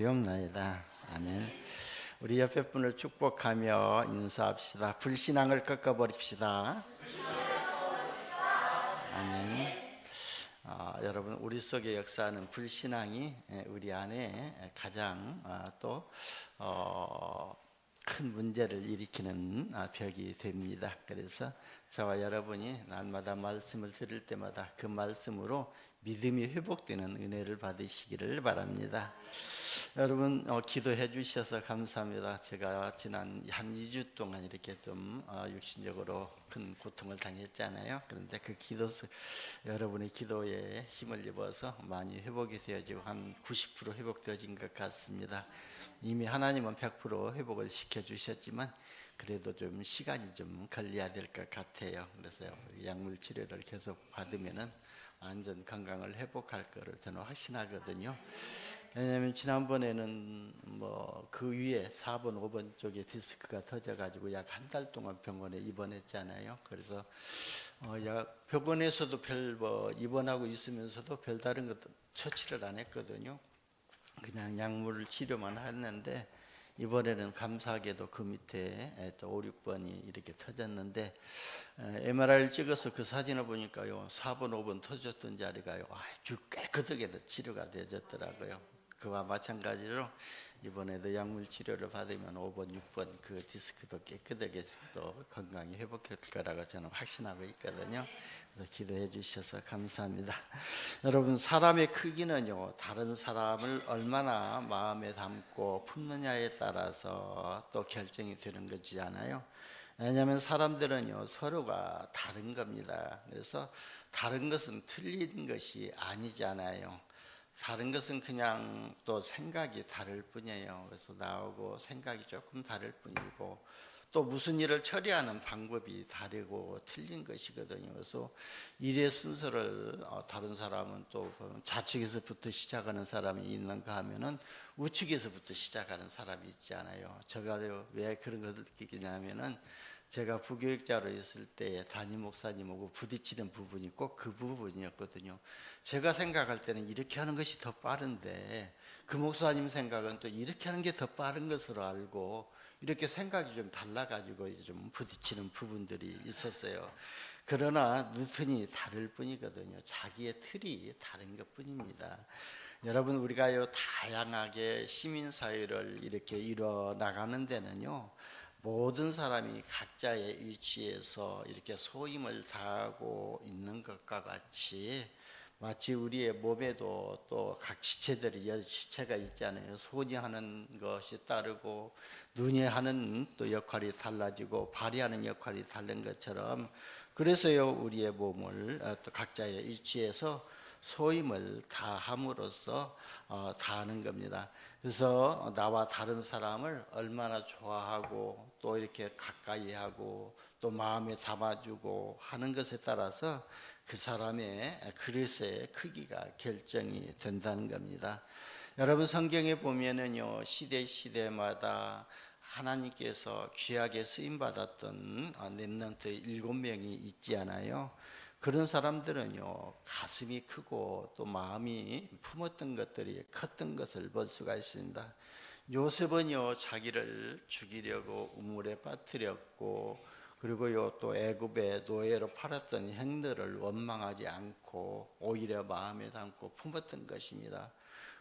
없나이다. 아멘. 우리 옆에 분을 축복하며 인사합시다. 불신앙을 꺾어버립시다. 아멘. 여러분, 우리 속에 역사하는 불신앙이 우리 안에 가장 큰 문제를 일으키는 벽이 됩니다. 그래서 저와 여러분이 날마다 말씀을 들을 때마다 그 말씀으로 믿음이 회복되는 은혜를 받으시기를 바랍니다. 여러분 기도해 주셔서 감사합니다. 제가 지난 한 2주 동안 이렇게 좀 육신적으로 큰 고통을 당했잖아요. 그런데 그 여러분의 기도에 힘을 입어서 많이 회복이 되어지고 한 90% 회복되어진 것 같습니다. 이미 하나님은 100% 회복을 시켜주셨지만 그래도 좀 시간이 좀 걸려야 될 것 같아요. 그래서 약물 치료를 계속 받으면은 완전 건강을 회복할 거를 저는 확신하거든요. 왜냐하면 지난번에는 그 위에 4번, 5번 쪽에 디스크가 터져가지고 약 한 달 동안 병원에 입원했잖아요. 그래서 병원에서도 입원하고 있으면서도 별다른 것도 처치를 안 했거든요. 그냥 약물 치료만 했는데 이번에는 감사하게도 그 밑에 또 5, 6번이 이렇게 터졌는데 MRI를 찍어서 그 사진을 보니까요 4번, 5번 터졌던 자리가요 아주 깨끗하게 치료가 되었더라고요. 그와 마찬가지로 이번에도 약물 치료를 받으면 5번, 6번 그 디스크도 깨끗하게 또 건강히 회복할 거라고 저는 확신하고 있거든요. 그래서 기도해 주셔서 감사합니다. 여러분, 사람의 크기는요 다른 사람을 얼마나 마음에 담고 품느냐에 따라서 또 결정이 되는 거잖아요. 왜냐하면 사람들은요 서로가 다른 겁니다. 그래서 다른 것은 틀린 것이 아니잖아요. 다른 것은 그냥 또 생각이 다를 뿐이에요. 그래서 나하고 생각이 조금 다를 뿐이고 또 무슨 일을 처리하는 방법이 다르고 틀린 것이거든요. 그래서 일의 순서를 다른 사람은 또 좌측에서부터 시작하는 사람이 있는가 하면은 우측에서부터 시작하는 사람이 있지 않아요. 제가 왜 그런 것을 느끼냐면은 제가 부교육자로 있을 때 담임 목사님하고 부딪히는 부분이 꼭 그 부분이었거든요. 제가 생각할 때는 이렇게 하는 것이 더 빠른데 그 목사님 생각은 또 이렇게 하는 게 더 빠른 것으로 알고 이렇게 생각이 좀 달라가지고 좀 부딪히는 부분들이 있었어요. 그러나 누턴이 다를 뿐이거든요. 자기의 틀이 다른 것 뿐입니다. 여러분, 우리가요 다양하게 시민사회를 이렇게 이뤄 나가는 데는요 모든 사람이 각자의 위치에서 이렇게 소임을 다하고 있는 것과 같이 마치 우리의 몸에도 또 각 지체들이 열 지체가 있잖아요. 손이 하는 것이 따르고 눈이 하는 또 역할이 달라지고 발이 하는 역할이 다른 것처럼 그래서요 우리의 몸을 또 각자의 위치에서 소임을 다함으로써 다하는 겁니다. 그래서 나와 다른 사람을 얼마나 좋아하고 또 이렇게 가까이 하고 또 마음에 담아주고 하는 것에 따라서 그 사람의 그릇의 크기가 결정이 된다는 겁니다. 여러분, 성경에 보면은요 시대마다 하나님께서 귀하게 쓰임받았던 렘넌트 7명이 있지 않아요. 그런 사람들은요 가슴이 크고 또 마음이 품었던 것들이 컸던 것을 볼 수가 있습니다. 요셉은요 자기를 죽이려고 우물에 빠뜨렸고 그리고요 또 애굽의 노예로 팔았던 형들을 원망하지 않고 오히려 마음에 담고 품었던 것입니다.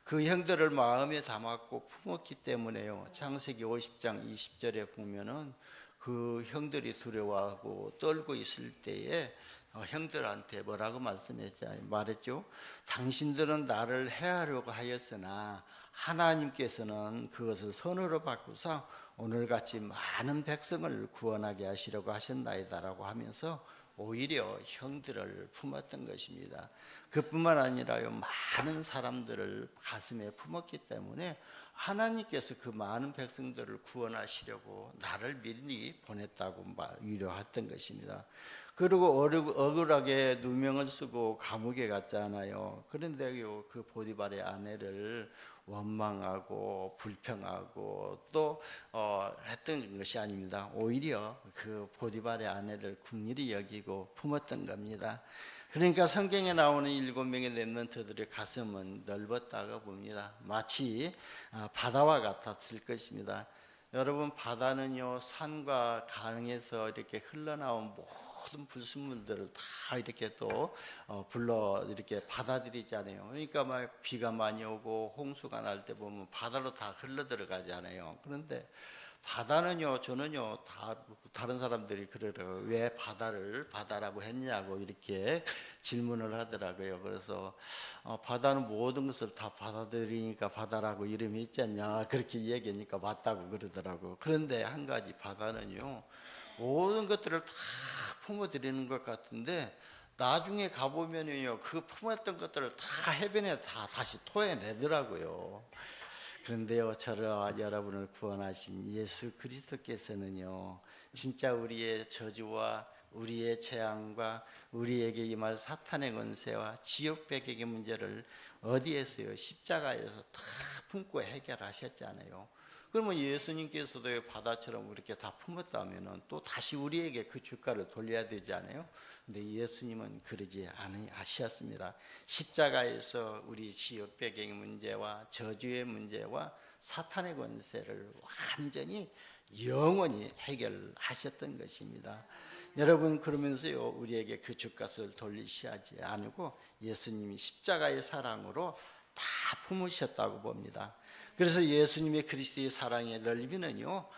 그 형들을 마음에 담았고 품었기 때문에요 창세기 50장 20절에 보면은 그 형들이 두려워하고 떨고 있을 때에 형들한테 뭐라고 말했죠? 당신들은 나를 해하려고 하였으나 하나님께서는 그것을 선으로 바꾸사 오늘같이 많은 백성을 구원하게 하시려고 하셨나이다 라고 하면서 오히려 형들을 품었던 것입니다. 그뿐만 아니라요 많은 사람들을 가슴에 품었기 때문에 하나님께서 그 많은 백성들을 구원하시려고 나를 미리 보냈다고 위로했던 것입니다. 그리고 억울하게 누명을 쓰고 감옥에 갔잖아요. 그런데요 그 보디발의 아내를 원망하고 불평하고 또 했던 것이 아닙니다. 오히려 그 보디발의 아내를 긍휼히 여기고 품었던 겁니다. 그러니까 성경에 나오는 7명의 렘넌트들의 가슴은 넓었다고 봅니다. 마치 바다와 같았을 것입니다. 여러분, 바다는요 산과 강에서 이렇게 흘러나온 모든 불순물들을 다 이렇게 또 불러 이렇게 받아들이잖아요. 그러니까 막 비가 많이 오고 홍수가 날 때 보면 바다로 다 흘러 들어가잖아요. 그런데 바다는요, 저는요, 다른 사람들이 그러더라고요. 왜 바다를 바다라고 했냐고 이렇게 질문을 하더라고요. 그래서 바다는 모든 것을 다 받아들이니까 바다라고 이름이 있지 않냐 그렇게 얘기하니까 맞다고 그러더라고요. 그런데 한 가지, 바다는요 모든 것들을 다 품어들이는 것 같은데 나중에 가보면요 그 품었던 것들을 다 해변에 다 다시 토해내더라고요. 그런데요, 저와 여러분을 구원하신 예수 그리스도께서는요 진짜 우리의 저주와 우리의 재앙과 우리에게 임할 사탄의 권세와 지옥 배경의 문제를 어디에서요? 십자가에서 다 품고 해결하셨잖아요. 그러면 예수님께서도 바다처럼 이렇게 다 품었다면 또 다시 우리에게 그 주가를 돌려야 되지 않아요? 근데 예수님은 그러지 않으셨습니다. 십자가에서 우리 지옥 배경의 문제와 저주의 문제와 사탄의 권세를 완전히 영원히 해결하셨던 것입니다. 여러분, 그러면서요 우리에게 그 주값을 돌리시지 않고 예수님이 십자가의 사랑으로 다 품으셨다고 봅니다. 그래서 예수님의 그리스도의 사랑의 넓이는요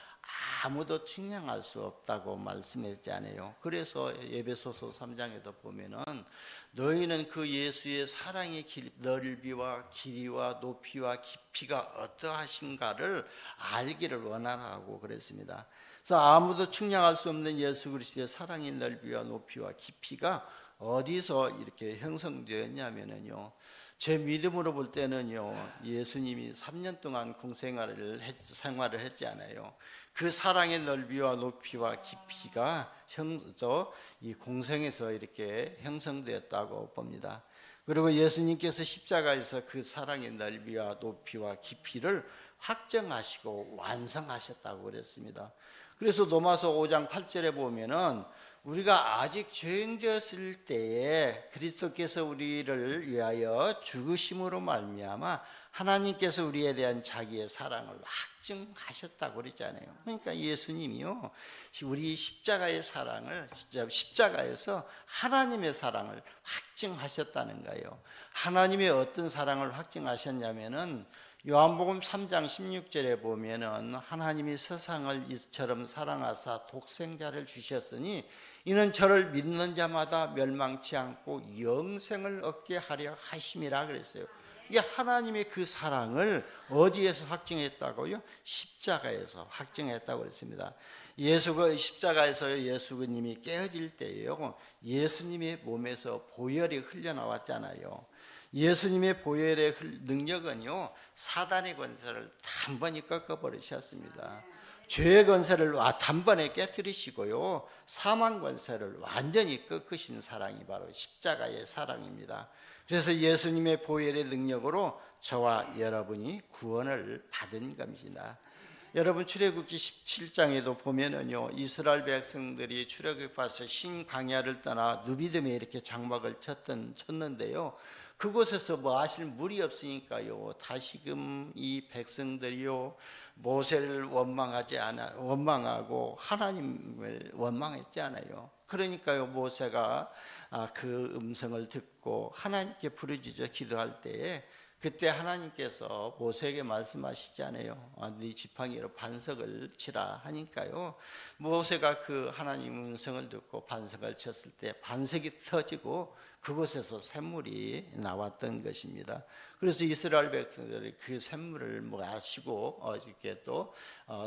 아무도 측량할 수 없다고 말씀했잖아요. 그래서 에베소서 3장에도 보면은 너희는 그 예수의 사랑의 넓이와 길이와 높이와 깊이가 어떠하신가를 알기를 원하라고 그랬습니다. 그래서 아무도 측량할 수 없는 예수 그리스도의 사랑의 넓이와 높이와 깊이가 어디서 이렇게 형성되었냐면요, 제 믿음으로 볼 때는요 예수님이 3년 동안 공생활을 했지 않아요. 그 사랑의 넓이와 높이와 깊이가 이 공생에서 이렇게 형성되었다고 봅니다. 그리고 예수님께서 십자가에서 그 사랑의 넓이와 높이와 깊이를 확정하시고 완성하셨다고 그랬습니다. 그래서 로마서 5장 8절에 보면은 우리가 아직 죄인 되었을 때에 그리스도께서 우리를 위하여 죽으심으로 말미암아 하나님께서 우리에 대한 자기의 사랑을 확증하셨다고 그랬잖아요. 그러니까 예수님이요 우리 십자가의 사랑을 십자가에서 하나님의 사랑을 확증하셨다는 거예요. 하나님의 어떤 사랑을 확증하셨냐면은 요한복음 3장 16절에 보면은 하나님이 세상을 이처럼 사랑하사 독생자를 주셨으니 이는 저를 믿는 자마다 멸망치 않고 영생을 얻게 하려 하심이라 그랬어요. 이게 하나님의 그 사랑을 어디에서 확증했다고요? 십자가에서 확증했다고 그랬습니다. 십자가에서 예수님이 깨어질 때예요. 예수님의 몸에서 보혈이 흘러나왔잖아요. 예수님의 보혈의 능력은요 사단의 권세를 단번에 꺾어버리셨습니다. 죄의 권세를 단번에 깨뜨리시고요 사망 권세를 완전히 꺾으신 사랑이 바로 십자가의 사랑입니다. 그래서 예수님의 보혈의 능력으로 저와 여러분이 구원을 받은 겁니다. 여러분, 출애굽기 17장에도 보면은요 이스라엘 백성들이 출애굽 와서 신 광야를 떠나 누비dim에 이렇게 장막을 쳤는데요 그곳에서 마실 물이 없으니까요 다시금 이 백성들이요 모세를 원망하고 하나님을 원망했잖아요. 그러니까요 모세가 그 음성을 듣고 하나님께 부르짖어 기도할 때에 그때 하나님께서 모세에게 말씀하시잖아요. 네 지팡이로 반석을 치라 하니까요 모세가 그 하나님 음성을 듣고 반석을 쳤을 때 반석이 터지고 그곳에서 샘물이 나왔던 것입니다. 그래서 이스라엘 백성들이 그 샘물을 마시고 이렇게 또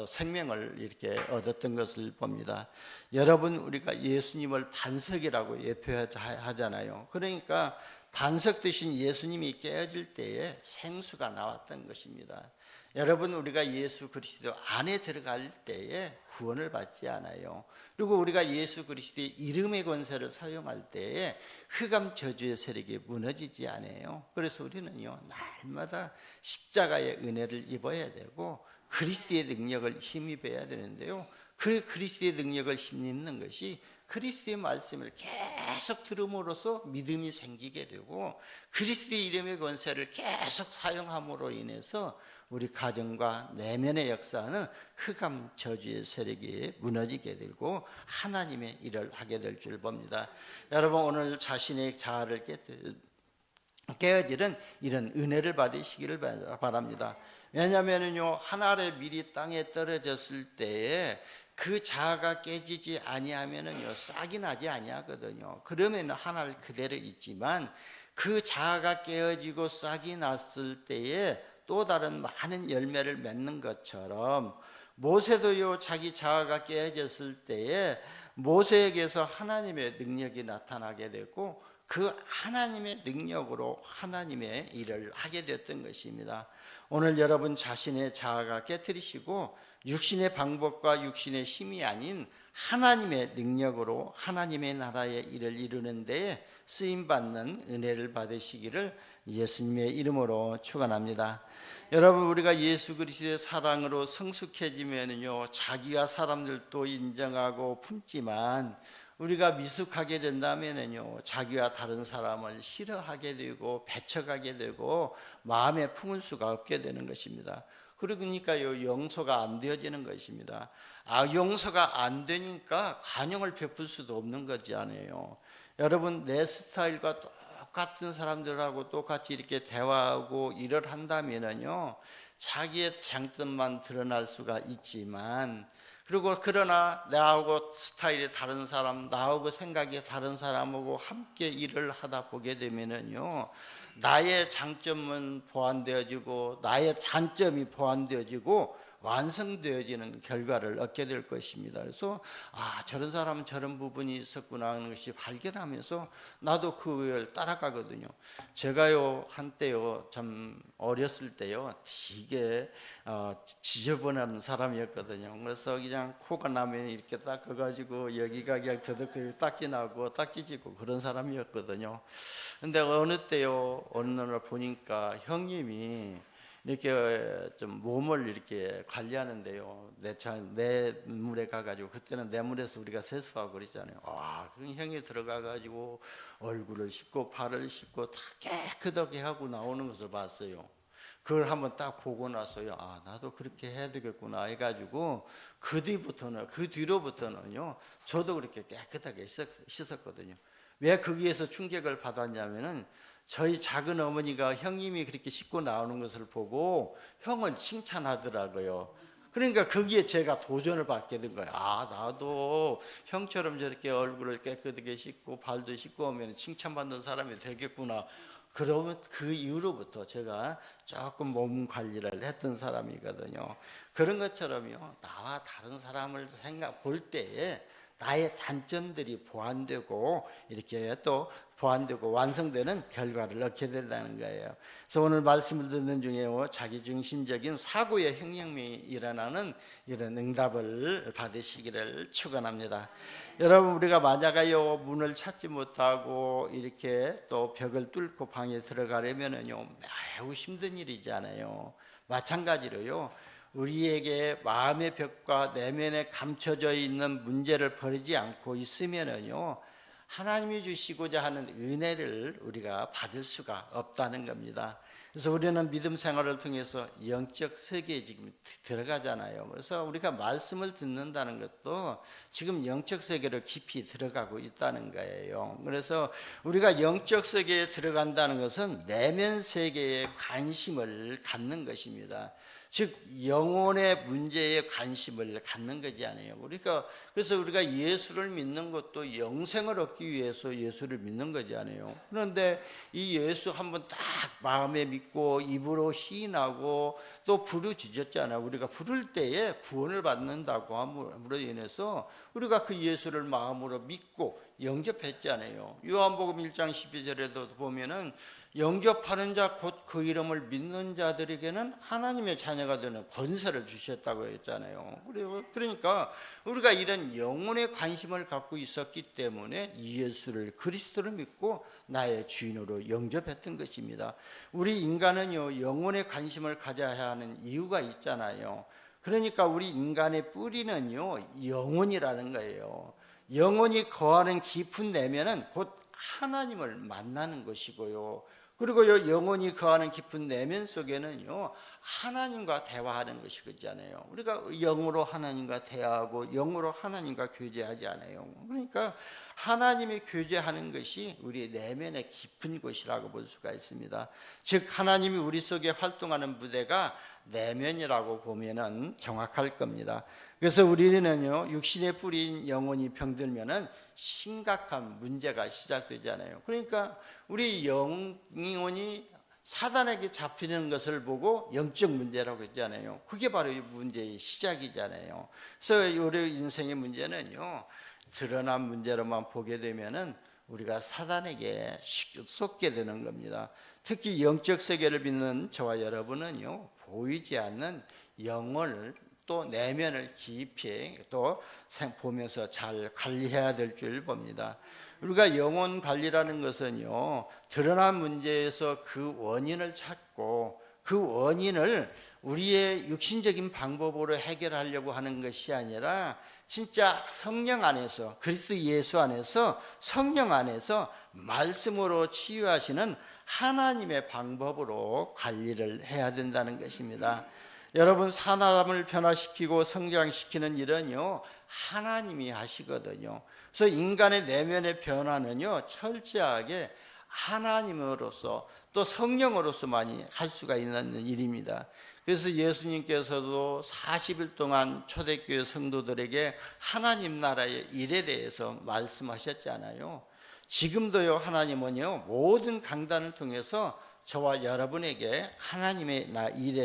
생명을 이렇게 얻었던 것을 봅니다. 여러분, 우리가 예수님을 반석이라고 예표하잖아요. 그러니까 반석 대신 예수님이 깨어질 때에 생수가 나왔던 것입니다. 여러분, 우리가 예수 그리스도 안에 들어갈 때에 구원을 받지 않아요. 그리고 우리가 예수 그리스도의 이름의 권세를 사용할 때에 흑암 저주의 세력이 무너지지 않아요. 그래서 우리는요 날마다 십자가의 은혜를 입어야 되고 그리스도의 능력을 힘입어야 되는데요 그 그리스도의 능력을 힘입는 것이 그리스도의 말씀을 계속 들음으로써 믿음이 생기게 되고 그리스도의 이름의 권세를 계속 사용함으로 인해서 우리 가정과 내면의 역사는 흑암 저주의 세력이 무너지게 되고 하나님의 일을 하게 될 줄 봅니다. 여러분 오늘 자신의 자아를 깨어지는 이런 은혜를 받으시기를 바랍니다. 왜냐하면요 하늘의 밀이 땅에 떨어졌을 때에 그 자아가 깨지지 아니하면은요 싹이 나지 아니하거든요. 그러면 하늘 그대로 있지만 그 자아가 깨어지고 싹이 났을 때에 또 다른 많은 열매를 맺는 것처럼 모세도요 자기 자아가 깨어졌을 때에 모세에게서 하나님의 능력이 나타나게 되고 그 하나님의 능력으로 하나님의 일을 하게 됐던 것입니다. 오늘 여러분 자신의 자아가 깨트리시고 육신의 방법과 육신의 힘이 아닌 하나님의 능력으로 하나님의 나라의 일을 이루는 데에 쓰임받는 은혜를 받으시기를 예수님의 이름으로 축원합니다. 여러분 우리가 예수 그리스도의 사랑으로 성숙해지면요 자기가 사람들도 인정하고 품지만 우리가 미숙하게 된다면요 자기와 다른 사람을 싫어하게 되고 배척하게 되고 마음에 품을 수가 없게 되는 것입니다. 그러니까요 용서가 안 되어지는 것입니다. 용서가 안 되니까 관용을 베풀 수도 없는 거잖아요. 여러분 내 스타일과 똑같은 사람들하고 똑같이 이렇게 대화하고 일을 한다면요 자기의 장점만 드러날 수가 있지만 그리고 그러나 나하고 스타일이 다른 사람, 나하고 생각이 다른 사람하고 함께 일을 하다 보게 되면은요 나의 장점은 보완되어지고 나의 단점이 보완되어지고 완성되어지는 결과를 얻게 될 것입니다. 그래서 저런 사람은 저런 부분이 있었구나 하는 것이 발견하면서 나도 그걸 따라가거든요. 제가요 한때요 참 어렸을 때요 되게 지저분한 사람이었거든요. 그래서 그냥 코가 나면 이렇게 닦아가지고 여기가 그냥 더덕더덕 딱지 나고 딱지지고 그런 사람이었거든요. 근데 어느 때요 어느 날 보니까 형님이 이렇게 좀 몸을 이렇게 관리하는데요. 내 물에 가가지고 그때는 내 물에서 우리가 세수하고 그랬잖아요. 그 형이 들어가가지고 얼굴을 씻고 발을 씻고 다 깨끗하게 하고 나오는 것을 봤어요. 그걸 한번 딱 보고 나서요. 나도 그렇게 해야 되겠구나 해가지고 그 뒤로부터는요. 저도 그렇게 깨끗하게 씻었거든요. 왜 거기에서 충격을 받았냐면은 저희 작은 어머니가 형님이 그렇게 씻고 나오는 것을 보고 형을 칭찬하더라고요. 그러니까 거기에 제가 도전을 받게 된 거예요. 나도 형처럼 저렇게 얼굴을 깨끗하게 씻고 발도 씻고 오면 칭찬받는 사람이 되겠구나. 그러면 그 이후로부터 제가 조금 몸 관리를 했던 사람이거든요. 그런 것처럼요. 나와 다른 사람을 볼 때에 나의 단점들이 보완되고 이렇게 또 보완되고 완성되는 결과를 얻게 된다는 거예요. 그래서 오늘 말씀을 듣는 중에 자기중심적인 사고의 혁명이 일어나는 이런 응답을 받으시기를 축원합니다. 여러분 우리가 만약에요 문을 찾지 못하고 이렇게 또 벽을 뚫고 방에 들어가려면은요 매우 힘든 일이잖아요. 마찬가지로요. 우리에게 마음의 벽과 내면에 감춰져 있는 문제를 버리지 않고 있으면은요 하나님이 주시고자 하는 은혜를 우리가 받을 수가 없다는 겁니다. 그래서 우리는 믿음 생활을 통해서 영적 세계에 지금 들어가잖아요. 그래서 우리가 말씀을 듣는다는 것도 지금 영적 세계로 깊이 들어가고 있다는 거예요. 그래서 우리가 영적 세계에 들어간다는 것은 내면 세계에 관심을 갖는 것입니다. 즉 영혼의 문제에 관심을 갖는 거지 않아요. 그래서 우리가 예수를 믿는 것도 영생을 얻기 위해서 예수를 믿는 거지 않아요. 그런데 이 예수 한번 딱 마음에 믿고 입으로 시인하고 또 부르짖었잖아요. 우리가 부를 때에 구원을 받는다고 함으로 인해서 우리가 그 예수를 마음으로 믿고 영접했잖아요. 요한복음 1장 12절에도 보면은 영접하는 자 곧 그 이름을 믿는 자들에게는 하나님의 자녀가 되는 권세를 주셨다고 했잖아요. 그러니까 우리가 이런 영혼의 관심을 갖고 있었기 때문에 예수를 그리스도를 믿고 나의 주인으로 영접했던 것입니다. 우리 인간은요 영혼의 관심을 가져야 하는 이유가 있잖아요. 그러니까 우리 인간의 뿌리는요, 영혼이라는 거예요. 영혼이 거하는 깊은 내면은 곧 하나님을 만나는 것이고요. 그리고요, 영혼이 거하는 깊은 내면 속에는요, 하나님과 대화하는 것이 그렇잖아요. 우리가 영으로 하나님과 대화하고 영으로 하나님과 교제하지 않아요. 그러니까 하나님이 교제하는 것이 우리 내면의 깊은 곳이라고 볼 수가 있습니다. 즉 하나님이 우리 속에 활동하는 무대가 내면이라고 보면은 정확할 겁니다. 그래서 우리는요, 육신의 뿌리인 영혼이 병들면은 심각한 문제가 시작되잖아요. 그러니까 우리 영혼이 사단에게 잡히는 것을 보고 영적 문제라고 했잖아요. 그게 바로 이 문제의 시작이잖아요. 그래서 우리 인생의 문제는요, 드러난 문제로만 보게 되면은 우리가 사단에게 속게 되는 겁니다. 특히 영적 세계를 믿는 저와 여러분은요, 보이지 않는 영혼을 또 내면을 깊이 또 보면서 잘 관리해야 될 줄 봅니다. 우리가 영혼 관리라는 것은요, 드러난 문제에서 그 원인을 찾고 그 원인을 우리의 육신적인 방법으로 해결하려고 하는 것이 아니라 진짜 성령 안에서, 그리스도 예수 안에서, 성령 안에서 말씀으로 치유하시는 하나님의 방법으로 관리를 해야 된다는 것입니다. 여러분, 사람을 변화시키고 성장시키는 일은요, 하나님이 하시거든요. 그래서 인간의 내면의 변화는요, 철저하게 하나님으로서 또 성령으로서만이 할 수가 있는 일입니다. 그래서 예수님께서도 40일 동안 초대교회 성도들에게 하나님 나라의 일에 대해서 말씀하셨잖아요. 지금도요, 하나님은요, 모든 강단을 통해서 저와 여러분에게 하나님의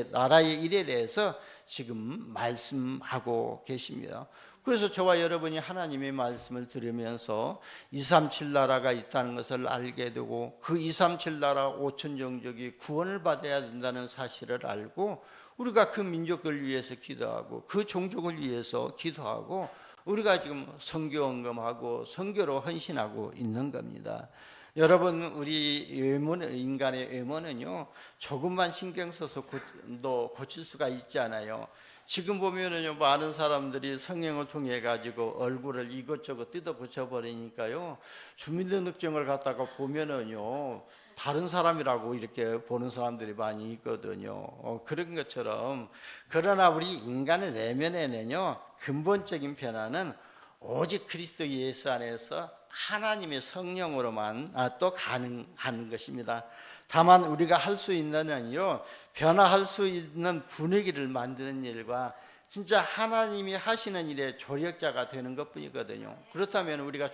나라의 일에 대해서 지금 말씀하고 계십니다. 그래서 저와 여러분이 하나님의 말씀을 들으면서 237 나라가 있다는 것을 알게 되고 그 237 나라 5천 종족이 구원을 받아야 된다는 사실을 알고 우리가 그 민족을 위해서 기도하고 그 종족을 위해서 기도하고 우리가 지금 선교 헌금하고 선교로 헌신하고 있는 겁니다. 여러분, 우리 인간의 외모는요, 조금만 신경 써서 고칠 수가 있지 않아요. 지금 보면은요, 많은 사람들이 성형을 통해 가지고 얼굴을 이것저것 뜯어 고쳐 버리니까요, 주민등록증을 갖다가 보면은요, 다른 사람이라고 이렇게 보는 사람들이 많이 있거든요. 그런 것처럼, 그러나 우리 인간의 내면에는요, 근본적인 변화는 오직 그리스도 예수 안에서 하나님의 성령으로만 또 가능한 것입니다. 다만 우리가 할 수 있는 일은요, 변화할 수 있는 분위기를 만드는 일과 진짜 하나님이 하시는 일에 조력자가 되는 것뿐이거든요. 그렇다면 우리가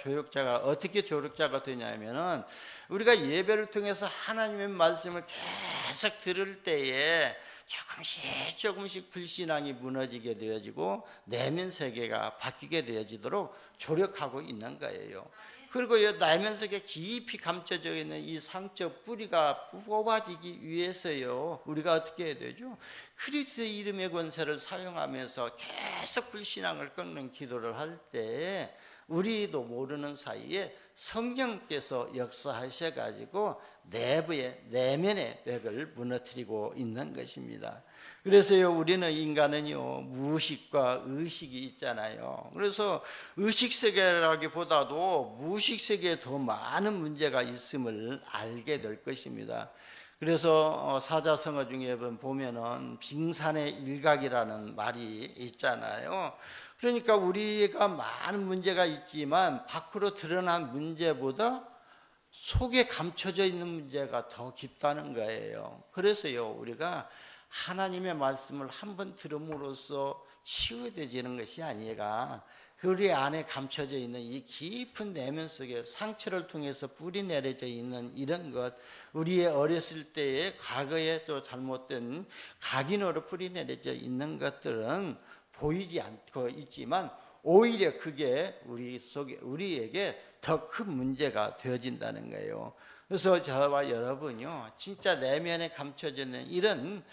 어떻게 조력자가 되냐면은 우리가 예배를 통해서 하나님의 말씀을 계속 들을 때에 조금씩 불신앙이 무너지게 되어지고 내면 세계가 바뀌게 되어지도록 조력하고 있는 거예요. 그리고 내면 속에 깊이 감춰져 있는 이 상처 뿌리가 뽑아지기 위해서요, 우리가 어떻게 해야 되죠? 그리스도의 이름의 권세를 사용하면서 계속 불신앙을 꺾는 기도를 할 때 우리도 모르는 사이에 성령께서 역사하셔가지고 내면의 벽을 무너뜨리고 있는 것입니다. 그래서요, 우리는 인간은요, 무의식과 의식이 있잖아요. 그래서 의식 세계라기보다도 무의식 세계에 더 많은 문제가 있음을 알게 될 것입니다. 그래서 사자성어 중에 보면은 빙산의 일각이라는 말이 있잖아요. 그러니까 우리가 많은 문제가 있지만 밖으로 드러난 문제보다 속에 감춰져 있는 문제가 더 깊다는 거예요. 그래서요, 우리가 하나님의 말씀을 한번 들음으로써 치유되지는 것이 아니라 우리 안에 감춰져 있는 이 깊은 내면 속에 상처를 통해서 뿌리 내려져 있는 이런 것, 우리의 어렸을 때의 과거에 또 잘못된 각인으로 뿌리 내려져 있는 것들은 보이지 않고 있지만 오히려 그게 우리에게 더 큰 문제가 되어진다는 거예요. 그래서 저와 여러분요, 진짜 내면에 감춰져 있는 이런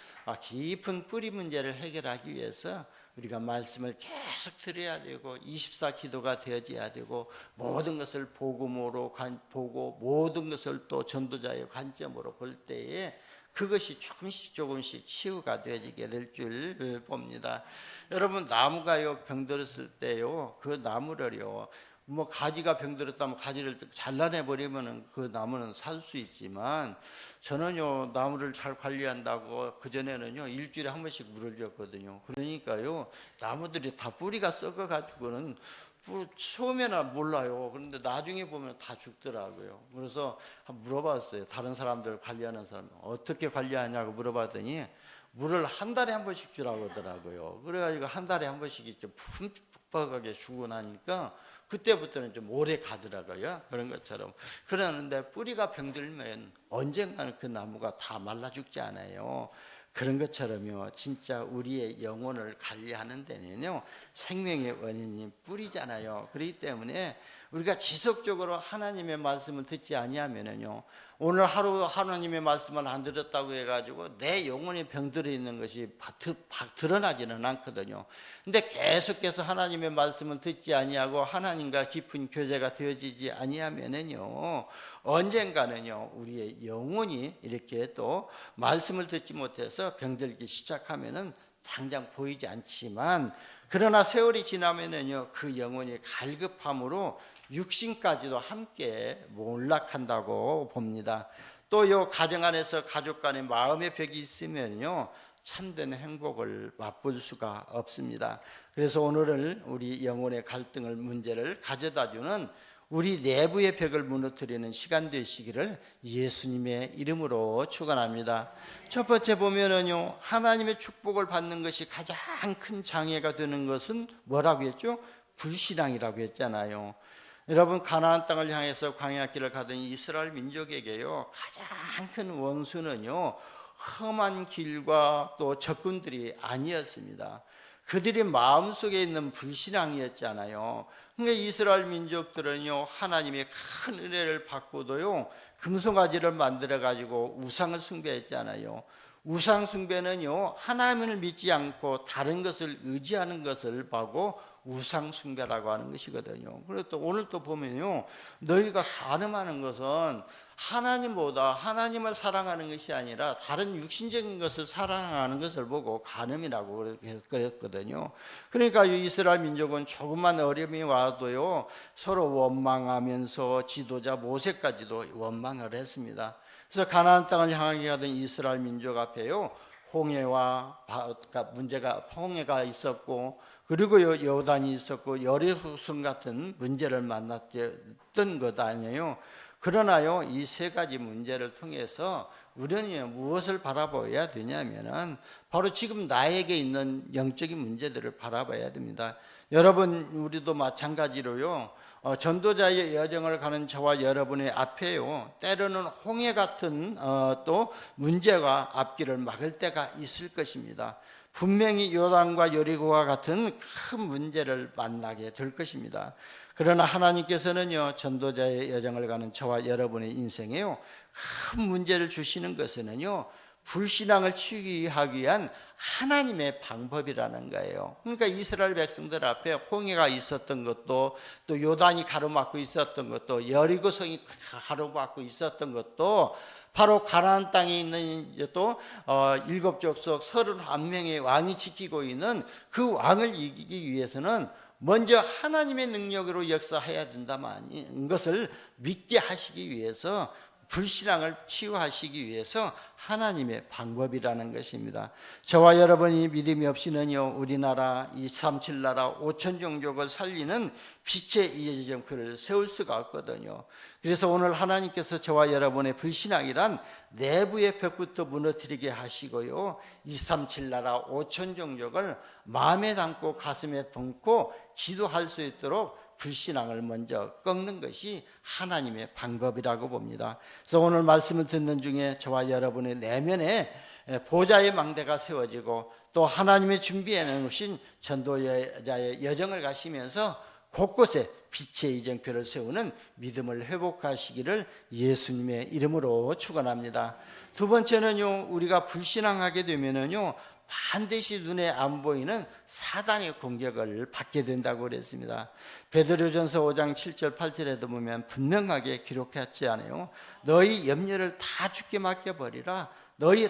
깊은 뿌리 문제를 해결하기 위해서 우리가 말씀을 계속 들어야 되고 24 기도가 되어져야 되고 모든 것을 복음으로 보고 모든 것을 또 전도자의 관점으로 볼 때에 그것이 조금씩 치유가 되어지게 될 줄 봅니다. 여러분, 나무가요 병들었을 때요, 그 나무를요, 뭐 가지가 병들었다면 가지를 잘라내 버리면은 그 나무는 살 수 있지만, 저는요 나무를 잘 관리한다고 그 전에는요 일주일에 한 번씩 물을 줬거든요. 그러니까요 나무들이 다 뿌리가 썩어 가지고는 처음에는 몰라요. 그런데 나중에 보면 다 죽더라고요. 그래서 한번 물어봤어요. 다른 사람들 관리하는 사람 어떻게 관리하냐고 물어봤더니 물을 한 달에 한 번씩 주라고 하더라고요. 그래가지고 한 달에 한 번씩 이렇게 푹푹하게 주고 나니까 그때부터는 좀 오래 가더라고요. 그런 것처럼. 그러는데 뿌리가 병들면 언젠가는 그 나무가 다 말라 죽지 않아요. 그런 것처럼요, 진짜 우리의 영혼을 관리하는 데는요, 생명의 원인이 뿌리잖아요. 그렇기 때문에 우리가 지속적으로 하나님의 말씀을 듣지 아니하면요, 오늘 하루 하나님의 말씀을 안 들었다고 해가지고 내 영혼이 병들어 있는 것이 드러나지는 않거든요. 근데 계속해서 하나님의 말씀을 듣지 아니하고 하나님과 깊은 교제가 되어지지 아니하면요, 언젠가는요 우리의 영혼이 이렇게 또 말씀을 듣지 못해서 병들기 시작하면은 당장 보이지 않지만, 그러나 세월이 지나면은요 그 영혼이 갈급함으로 육신까지도 함께 몰락한다고 봅니다. 또 요 가정 안에서 가족 간의 마음의 벽이 있으면요 참된 행복을 맛볼 수가 없습니다. 그래서 오늘은 우리 영혼의 갈등을 문제를 가져다주는 우리 내부의 벽을 무너뜨리는 시간 되시기를 예수님의 이름으로 축원합니다. 첫 번째 보면은요, 하나님의 축복을 받는 것이 가장 큰 장애가 되는 것은 뭐라고 했죠? 불신앙이라고 했잖아요. 여러분, 가나안 땅을 향해서 광야길을 가던 이스라엘 민족에게요 가장 큰 원수는요 험한 길과 또 적군들이 아니었습니다. 그들이 마음속에 있는 불신앙이었잖아요. 그러니까 이스라엘 민족들은요 하나님의 큰 은혜를 받고도요 금송아지를 만들어 가지고 우상을 숭배했잖아요. 우상 숭배는요 하나님을 믿지 않고 다른 것을 의지하는 것을 보고 우상 숭배라고 하는 것이거든요. 그래서 또 오늘 또 보면요, 너희가 간음하는 것은 하나님보다 하나님을 사랑하는 것이 아니라 다른 육신적인 것을 사랑하는 것을 보고 간음이라고 그랬거든요. 그러니까 이스라엘 민족은 조금만 어려움이 와도요 서로 원망하면서 지도자 모세까지도 원망을 했습니다. 그래서 가나안 땅을 향하게 가던 이스라엘 민족 앞에요 홍해와 홍해가 있었고, 그리고 요단이 있었고 여리고성 같은 문제를 만났던 것 아니에요. 그러나요 이 세 가지 문제를 통해서 우리는 무엇을 바라봐야 되냐면은 바로 지금 나에게 있는 영적인 문제들을 바라봐야 됩니다. 여러분, 우리도 마찬가지로요 전도자의 여정을 가는 저와 여러분의 앞에요 때로는 홍해 같은 또 문제가 앞길을 막을 때가 있을 것입니다. 분명히 요단과 여리고와 같은 큰 문제를 만나게 될 것입니다. 그러나 하나님께서는요 전도자의 여정을 가는 저와 여러분의 인생에요 큰 문제를 주시는 것은요 불신앙을 치유하기 위한 하나님의 방법이라는 거예요. 그러니까 이스라엘 백성들 앞에 홍해가 있었던 것도, 또 요단이 가로막고 있었던 것도, 여리고성이 가로막고 있었던 것도 바로 가나안 땅에 있는 또 일곱 족속 31명의 왕이 지키고 있는 그 왕을 이기기 위해서는 먼저 하나님의 능력으로 역사해야 된다는 것을 믿게 하시기 위해서, 불신앙을 치유하시기 위해서 하나님의 방법이라는 것입니다. 저와 여러분이 믿음이 없이는요 우리나라 237 나라 5천 종족을 살리는 빛의 이정표를 세울 수가 없거든요. 그래서 오늘 하나님께서 저와 여러분의 불신앙이란 내부의 벽부터 무너뜨리게 하시고요 237 나라 5천 종족을 마음에 담고 가슴에 품고 기도할 수 있도록 불신앙을 먼저 꺾는 것이 하나님의 방법이라고 봅니다. 그래서 오늘 말씀을 듣는 중에 저와 여러분의 내면에 보좌의 망대가 세워지고 또 하나님의 준비해 놓으신 전도자의 여정을 가시면서 곳곳에 빛의 이정표를 세우는 믿음을 회복하시기를 예수님의 이름으로 축원합니다. 두 번째는요, 우리가 불신앙하게 되면은요 반드시 눈에 안 보이는 사단의 공격을 받게 된다고 그랬습니다. 베드로전서 5장 7절 8절에도 보면 분명하게 기록했지 않아요? 너희 염려를 다 주께 맡겨버리라. 너희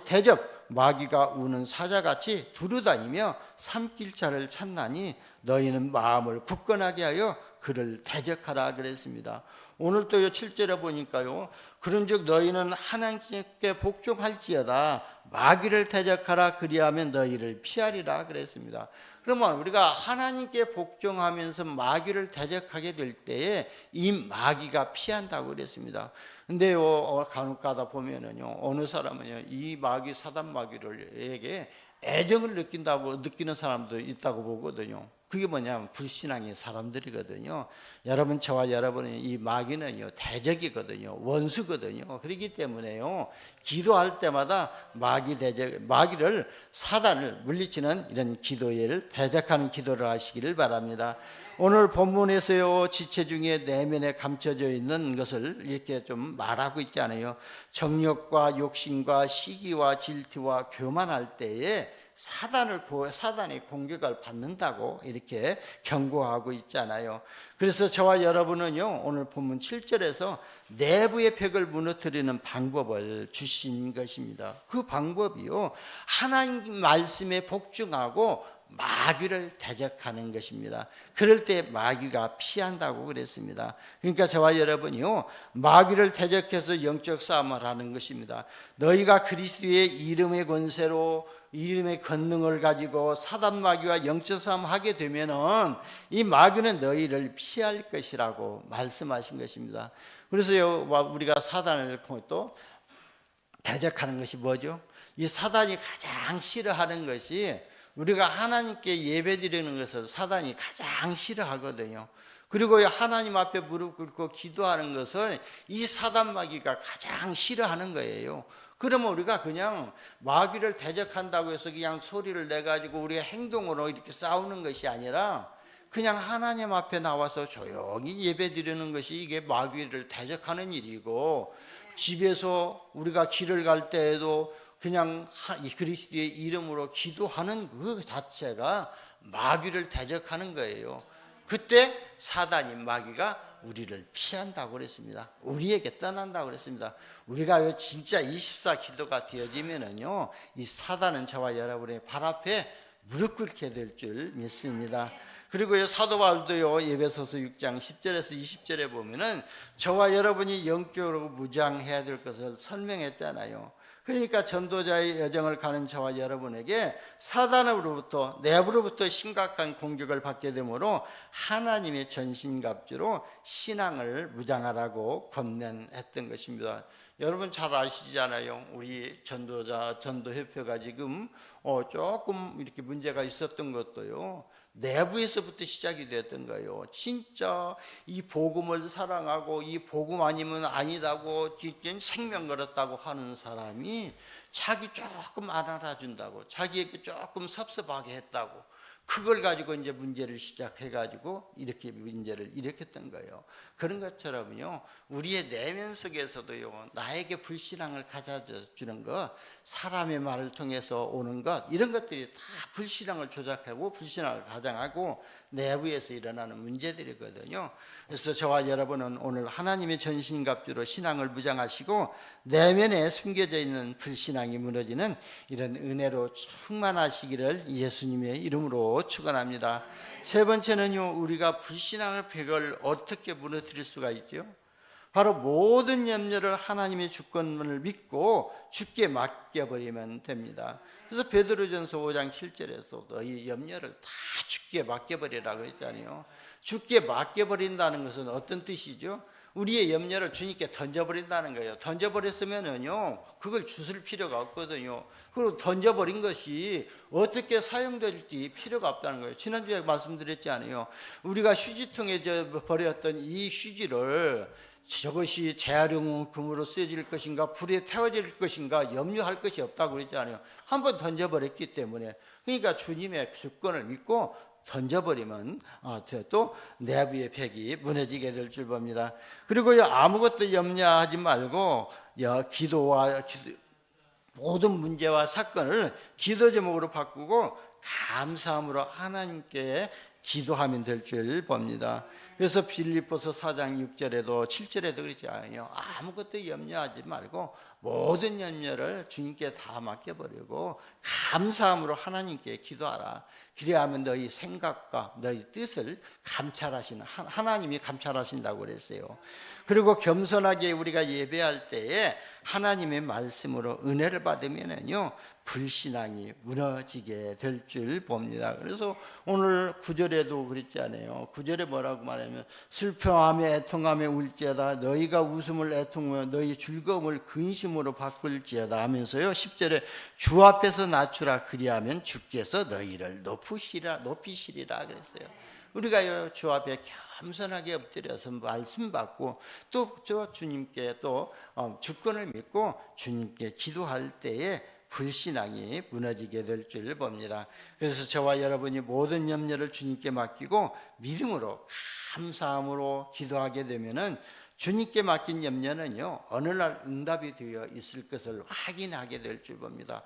대적 마귀가 우는 사자같이 두루다니며 삼킬 자를 찾나니 너희는 마음을 굳건하게 하여 그를 대적하라 그랬습니다. 오늘 또 7절에 보니까요, 그런즉 너희는 하나님께 복종할지어다 마귀를 대적하라 그리하면 너희를 피하리라 그랬습니다. 그러면 우리가 하나님께 복종하면서 마귀를 대적하게 될 때에 이 마귀가 피한다고 그랬습니다. 근데요, 간혹가다 보면은요, 어느 사람은요, 이 마귀 사단 마귀를에게 애정을 느끼는 사람도 있다고 보거든요. 그게 뭐냐면 불신앙의 사람들이거든요. 여러분, 저와 여러분의 이 마귀는요, 대적이거든요. 원수거든요. 그렇기 때문에요, 기도할 때마다 마귀를, 사단을 물리치는 이런 기도를 대적하는 기도를 하시기를 바랍니다. 오늘 본문에서요, 지체 중에 내면에 감춰져 있는 것을 이렇게 좀 말하고 있지 않아요. 정욕과 욕심과 시기와 질투와 교만할 때에 사단의 공격을 받는다고 이렇게 경고하고 있잖아요. 그래서 저와 여러분은요, 오늘 본문 7절에서 내부의 벽을 무너뜨리는 방법을 주신 것입니다. 그 방법이요, 하나님 말씀에 복종하고 마귀를 대적하는 것입니다. 그럴 때 마귀가 피한다고 그랬습니다. 그러니까 저와 여러분이요, 마귀를 대적해서 영적 싸움을 하는 것입니다. 너희가 그리스도의 이름의 권세로, 이름의 권능을 가지고 사단 마귀와 영적 싸움 하게 되면은 이 마귀는 너희를 피할 것이라고 말씀하신 것입니다. 그래서요, 우리가 사단을 또 대적하는 것이 뭐죠? 이 사단이 가장 싫어하는 것이, 우리가 하나님께 예배드리는 것을 사단이 가장 싫어하거든요. 그리고 하나님 앞에 무릎 꿇고 기도하는 것을 이 사단 마귀가 가장 싫어하는 거예요. 그러면 우리가 그냥 마귀를 대적한다고 해서 그냥 소리를 내가지고 우리가 행동으로 이렇게 싸우는 것이 아니라 그냥 하나님 앞에 나와서 조용히 예배드리는 것이 이게 마귀를 대적하는 일이고, 집에서 우리가 길을 갈 때에도 그냥 그리스도의 이름으로 기도하는 그 자체가 마귀를 대적하는 거예요. 그때 사단이, 마귀가 우리를 피한다고 그랬습니다. 우리에게 떠난다고 그랬습니다. 우리가 진짜 24기도가 되어지면은요, 이 사단은 저와 여러분의 발 앞에 무릎 꿇게 될 줄 믿습니다. 그리고 사도 바울도요, 에베소서 6장 10절에서 20절에 보면은 저와 여러분이 영적으로 무장해야 될 것을 설명했잖아요. 그러니까 전도자의 여정을 가는 저와 여러분에게 사단으로부터, 내부로부터 심각한 공격을 받게 되므로 하나님의 전신갑주로 신앙을 무장하라고 권면했던 것입니다. 여러분 잘 아시잖아요. 우리 전도협회가 지금 조금 이렇게 문제가 있었던 것도요, 내부에서부터 시작이 됐던 거예요. 진짜 이 복음을 사랑하고 이 복음 아니면 아니다고 생명 걸었다고 하는 사람이 자기 조금 안 알아준다고, 자기에게 조금 섭섭하게 했다고, 그걸 가지고 이제 문제를 시작해가지고 이렇게 문제를 일으켰던 거예요. 그런 것처럼요, 우리의 내면 속에서도요, 나에게 불신앙을 가져주는 것, 사람의 말을 통해서 오는 것, 이런 것들이 다 불신앙을 조작하고 불신앙을 가장하고 내부에서 일어나는 문제들이거든요. 그래서 저와 여러분은 오늘 하나님의 전신갑주로 신앙을 무장하시고 내면에 숨겨져 있는 불신앙이 무너지는 이런 은혜로 충만하시기를 예수님의 이름으로 축원합니다. 세 번째는요, 우리가 불신앙의 벽을 어떻게 무너뜨릴 수가 있죠? 바로 모든 염려를 하나님의 주권을 믿고 주께 맡겨버리면 됩니다. 그래서 베드로전서 5장 7절에서도 이 염려를 다 주께 맡겨버리라 그랬잖아요. 주께 맡겨버린다는 것은 어떤 뜻이죠? 우리의 염려를 주님께 던져버린다는 거예요. 던져버렸으면은요, 그걸 주술 필요가 없거든요. 그리고 던져버린 것이 어떻게 사용될지 필요가 없다는 거예요. 지난주에 말씀드렸잖아요. 우리가 휴지통에 버렸던 이 휴지를 저것이 재활용품으로 쓰여질 것인가, 불에 태워질 것인가 염려할 것이 없다고 그랬잖아요. 한번 던져버렸기 때문에. 그러니까 주님의 주권을 믿고 던져버리면 또 내부의 벽이 무너지게 될 줄 봅니다. 그리고 아무것도 염려하지 말고 기도와 모든 문제와 사건을 기도 제목으로 바꾸고 감사함으로 하나님께 기도하면 될 줄 봅니다. 그래서 빌립보서 4장 6절에도 7절에도 그러잖아요. 아무것도 염려하지 말고 모든 염려를 주님께 다 맡겨버리고 감사함으로 하나님께 기도하라. 그래야하면 너희 생각과 너희 뜻을 감찰하시는 하나님이 감찰하신다고 그랬어요. 그리고 겸손하게 우리가 예배할 때에 하나님의 말씀으로 은혜를 받으면은요 불신앙이 무너지게 될 줄 봅니다. 그래서 오늘 9절에도 그랬잖아요. 9절에 뭐라고 말하면 슬퍼하며 애통하며 울지어다 너희가 웃음을 애통하며 너희 즐거움을 근심으로 바꿀지어다 하면서요 10절에 주 앞에서 낮추라 그리하면 주께서 너희를 높이시리라 그랬어요. 우리가 주 앞에 겸손하게 엎드려서 말씀 받고 또 저 주님께 또 주권을 믿고 주님께 기도할 때에 불신앙이 무너지게 될 줄 봅니다. 그래서 저와 여러분이 모든 염려를 주님께 맡기고 믿음으로 감사함으로 기도하게 되면은 주님께 맡긴 염려는요 어느 날 응답이 되어 있을 것을 확인하게 될 줄 봅니다.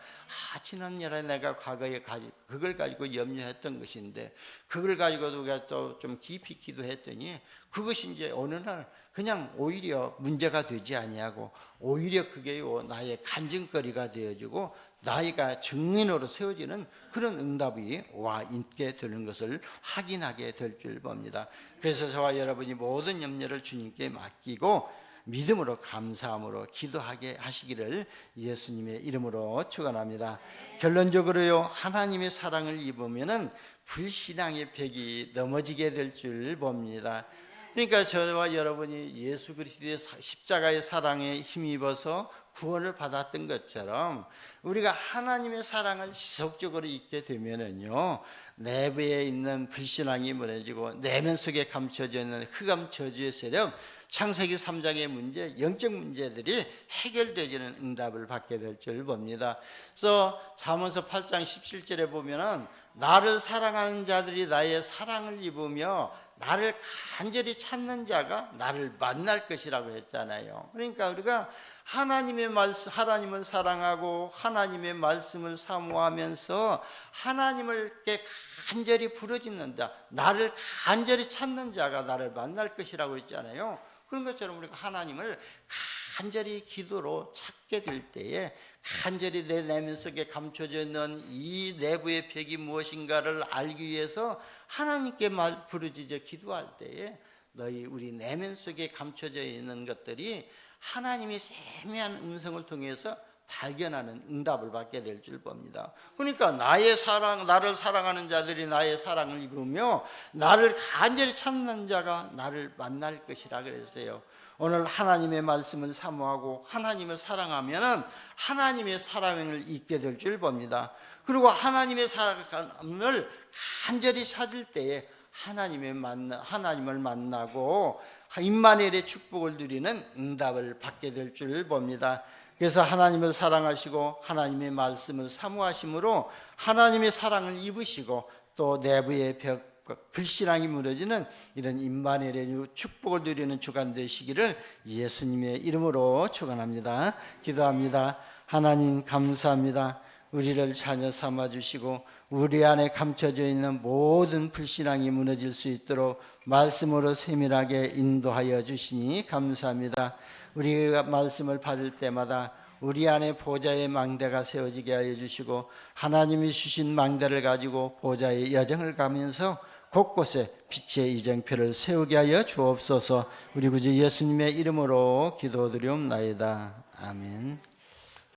지난날에 내가 과거에 그걸 가지고 염려했던 것인데 그걸 가지고도 우리가 또 좀 깊이 기도했더니 그것이 이제 어느 날 그냥 오히려 문제가 되지 아니하고 오히려 그게요 나의 간증거리가 되어지고 나이가 증인으로 세워지는 그런 응답이 와 있게 되는 것을 확인하게 될 줄 봅니다. 그래서 저와 여러분이 모든 염려를 주님께 맡기고 믿음으로 감사함으로 기도하게 하시기를 예수님의 이름으로 축원합니다. 결론적으로요 하나님의 사랑을 입으면은 불신앙의 벽이 넘어지게 될 줄 봅니다. 그러니까 저와 여러분이 예수 그리스도의 십자가의 사랑에 힘입어서 구원을 받았던 것처럼 우리가 하나님의 사랑을 지속적으로 잊게 되면은요 내부에 있는 불신앙이 무너지고 내면 속에 감춰져 있는 흑암 저주의 세력 창세기 3장의 문제, 영적 문제들이 해결되지는 응답을 받게 될 줄 봅니다. 그래서 잠언서 8장 17절에 보면은 나를 사랑하는 자들이 나의 사랑을 입으며 나를 간절히 찾는 자가 나를 만날 것이라고 했잖아요. 그러니까 우리가 하나님을 사랑하고 하나님의 말씀을 사모하면서 하나님을 간절히 부르짖는다. 나를 간절히 찾는 자가 나를 만날 것이라고 했잖아요. 그런 것처럼 우리가 하나님을 간절히 기도로 찾게 될 때에 간절히 내 내면 속에 감춰져 있는 이 내부의 벽이 무엇인가를 알기 위해서 하나님께 부르짖어 기도할 때에 우리 내면 속에 감춰져 있는 것들이 하나님이 세미한 음성을 통해서 발견하는 응답을 받게 될 줄 봅니다. 그러니까 나를 사랑하는 자들이 나의 사랑을 입으며 나를 간절히 찾는 자가 나를 만날 것이라 그랬어요. 오늘 하나님의 말씀을 사모하고 하나님을 사랑하면 하나님의 사랑을 잊게 될 줄 봅니다. 그리고 하나님의 사랑을 간절히 찾을 때에 하나님을 만나고 임마누엘의 축복을 누리는 응답을 받게 될 줄 봅니다. 그래서 하나님을 사랑하시고 하나님의 말씀을 사모하심으로 하나님의 사랑을 입으시고 또 내부의 불신앙이 무너지는 이런 임마누엘의 축복을 누리는 주간 되시기를 예수님의 이름으로 축원합니다. 기도합니다. 하나님 감사합니다. 우리를 자녀 삼아 주시고 우리 안에 감춰져 있는 모든 불신앙이 무너질 수 있도록 말씀으로 세밀하게 인도하여 주시니 감사합니다. 우리가 말씀을 받을 때마다 우리 안에 보좌의 망대가 세워지게 하여 주시고 하나님이 주신 망대를 가지고 보좌의 여정을 가면서 곳곳에 빛의 이정표를 세우게 하여 주옵소서. 우리 구주 예수님의 이름으로 기도드리옵나이다. 아멘.